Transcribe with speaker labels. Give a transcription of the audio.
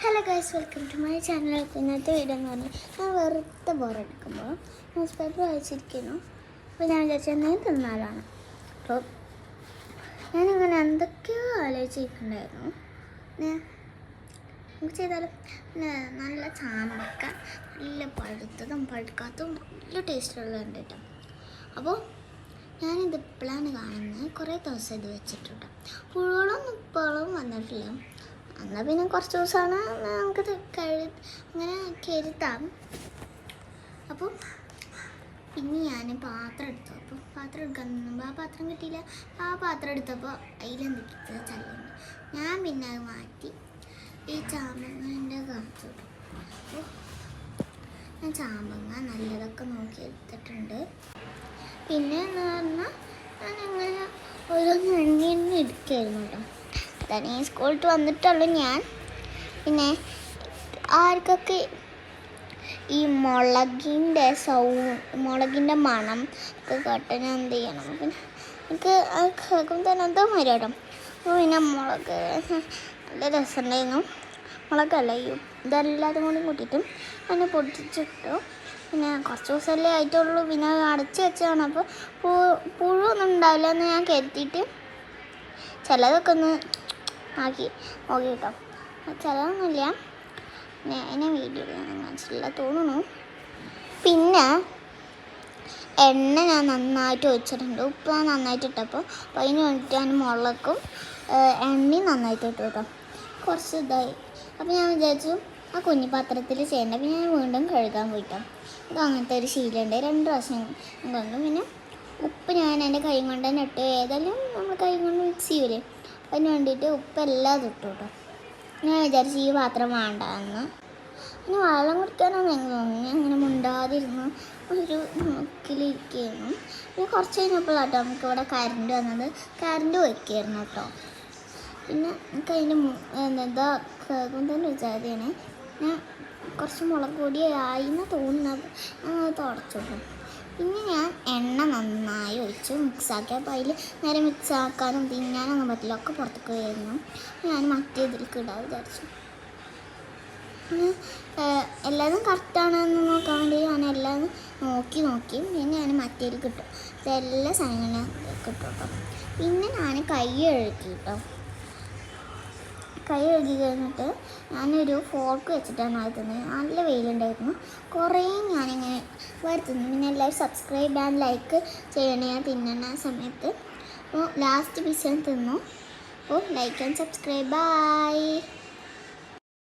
Speaker 1: Hello guys, welcome to my channel. ഇന്നത്തെ video എന്ന് പറഞ്ഞാൽ ഞാൻ വെറുതെ ബോറെടുക്കുമ്പോൾ ന്യൂസ് പേപ്പർ വായിച്ചിരിക്കുന്നു. അപ്പോൾ ഞാൻ വിചാരിച്ചത് എന്തെങ്കിലും തിന്നാലാണ്. അപ്പോൾ ഞാനിങ്ങനെ എന്തൊക്കെയോ ആലോചിച്ചിട്ടുണ്ടായിരുന്നു. നമുക്ക് ചെയ്താലും നല്ല ചാമ്പക്ക, നല്ല പഴുത്തതും പഴുക്കാത്തതും നല്ല ടേസ്റ്റുള്ളത് കേട്ടോ. അപ്പോൾ ഞാനിത് ഇപ്പോഴാണ് കാണുന്നത്. കുറേ ദിവസം ഇത് വെച്ചിട്ടുണ്ട്. പുഴുകളൊന്നും ഇപ്പോഴും വന്നിട്ടില്ല. എന്നാൽ പിന്നെ കുറച്ച് ദിവസമാണ് നമുക്കിത് അങ്ങനെ കരുതാം. അപ്പോൾ പിന്നെ ഞാൻ പാത്രം എടുത്തു. അപ്പോൾ പാത്രം എടുക്കാൻ നിന്നുമ്പോൾ ആ പാത്രം കിട്ടിയില്ല. ആ പാത്രം എടുത്തപ്പോൾ അതിലെന്തൊക്കെ ചള്ളുണ്ട്. ഞാൻ പിന്നെ അത് മാറ്റി ഈ ചാമ്പങ്ങൻ്റെ കാണിച്ചു. അപ്പോൾ ഞാൻ ചാമ്പങ്ങ നല്ലതൊക്കെ നോക്കി എടുത്തിട്ടുണ്ട്. പിന്നെ എന്ന് പറഞ്ഞാൽ ഞാനങ്ങനെ ഓരോന്ന് എണ്ണി എടുക്കുകയായിരുന്നു കേട്ടോ. അതാണ് ഈ സ്കൂളിൽ വന്നിട്ടുള്ളൂ ഞാൻ. പിന്നെ ആർക്കൊക്കെ ഈ മുളകിൻ്റെ മണം ഒക്കെ കേട്ടാൽ ഞാൻ എന്ത് ചെയ്യണം, പിന്നെ എനിക്ക് കേൾക്കുമ്പോൾ തന്നെ എന്തോ മാതിരി കേട്ടോ. അപ്പോൾ പിന്നെ മുളക് നല്ല രസമുണ്ടായിരുന്നു. മുളകല്ല, ഇതെല്ലാതും കൂടി കൂട്ടിയിട്ടും അതിനെ പൊട്ടിച്ചിട്ടു. പിന്നെ കുറച്ച് ദിവസമല്ലേ ആയിട്ടുള്ളൂ. പിന്നെ അടച്ച് വെച്ചാണ്. അപ്പോൾ പുഴുവൊന്നും ഉണ്ടാവില്ല എന്ന് ഞാൻ കരുതിയിട്ട് ചിലതൊക്കെ ഒന്ന് ആക്കി നോക്കി കേട്ടോ. ചിലതൊന്നുമില്ല. എന്നെ വീഡിയോയിൽ ഞാൻ കാണിച്ചിട്ടില്ല തോന്നുന്നു. പിന്നെ എണ്ണ ഞാൻ നന്നായിട്ട് ഒഴിച്ചിട്ടുണ്ട്. ഉപ്പ് ഞാൻ നന്നായിട്ട് ഇട്ടപ്പോൾ അപ്പോൾ അതിന് വേണ്ടിയിട്ട് ഞാൻ മുളകും എണ്ണയും നന്നായിട്ട് ഇട്ടു കേട്ടോ. കുറച്ച് ഇതായി. അപ്പോൾ ഞാൻ വിചാരിച്ചു ആ കുഞ്ഞി പാത്രത്തിൽ ചെയ്യേണ്ട. പിന്നെ ഞാൻ വീണ്ടും കഴുകാൻ പോയിട്ടോ. ഇത് അങ്ങനത്തെ ഒരു ശീലമുണ്ട്. 2 പ്രാവശ്യം കൊണ്ടു. പിന്നെ ഉപ്പ് ഞാൻ എൻ്റെ കൈ കൊണ്ട് തന്നെ ഇട്ട്. ഏതായാലും നമ്മൾ കൈ കൊണ്ട് മിക്സ് ചെയ്യൂലേ, അതിന് വേണ്ടിയിട്ട് ഉപ്പെല്ലാം ഇട്ടു കേട്ടോ. ഞാൻ വിചാരിച്ചു ഈ പാത്രം വേണ്ടെന്ന്. പിന്നെ വെള്ളം കുടിക്കാനാണ് എനിക്ക് തോന്നുന്നു. അങ്ങനെ മുണ്ടാതിരുന്നു ഒരു നോക്കിലിരിക്കുകയായിരുന്നു. പിന്നെ കുറച്ച് കഴിഞ്ഞപ്പോഴാട്ടോ നമുക്ക് ഇവിടെ കറണ്ട് വന്നത്. കറണ്ട് വയ്ക്കായിരുന്നു കേട്ടോ. പിന്നെ എനിക്ക് അതിൻ്റെ എന്താ കേൾക്കുമ്പോൾ വിചാരിയാണ് ഞാൻ കുറച്ച് മുളക് പൊടി ആയിന്ന് തോന്നുന്നത്. അത് തുടച്ചു. പിന്നെ ഞാൻ എണ്ണ നന്നായി ഒഴിച്ച് മിക്സാക്കി. അപ്പോൾ അതിൽ നേരെ മിക്സാക്കാനും തിന്നാനൊന്നും പറ്റില്ല, ഒക്കെ പുറത്തേക്ക് വരുന്നു. ഞാൻ മറ്റേ ഇതിലേക്ക് ഇടാൻ വിചാരിച്ചു. എല്ലാതും കറക്റ്റാണെന്ന് നോക്കാൻ വേണ്ടി ഞാൻ എല്ലാം നോക്കി പിന്നെ ഞാൻ മറ്റേതിൽ കിട്ടും. ഇതെല്ലാ സാധനങ്ങളും കിട്ടും കേട്ടോ. പിന്നെ ഞാൻ കൈ കഴുകി കേട്ടോ. കൈ കഴുകി കഴിഞ്ഞിട്ട് ഞാനൊരു ഫോർക്ക് വെച്ചിട്ടാണ് അത് തിന്നത്. നല്ല വെയിലുണ്ടായിരുന്നു. കുറേ ഞാനിങ്ങനെ വരുത്തുന്നു. പിന്നെ എല്ലാവരും സബ്സ്ക്രൈബ് ആൻഡ് ലൈക്ക് ചെയ്യണേ ഞാൻ തിന്നണ സമയത്ത്. അപ്പോൾ ലാസ്റ്റ് പീസ് ഞാൻ തിന്നു. അപ്പോൾ ലൈക്ക് ആൻഡ് സബ്സ്ക്രൈബ്. ബൈ.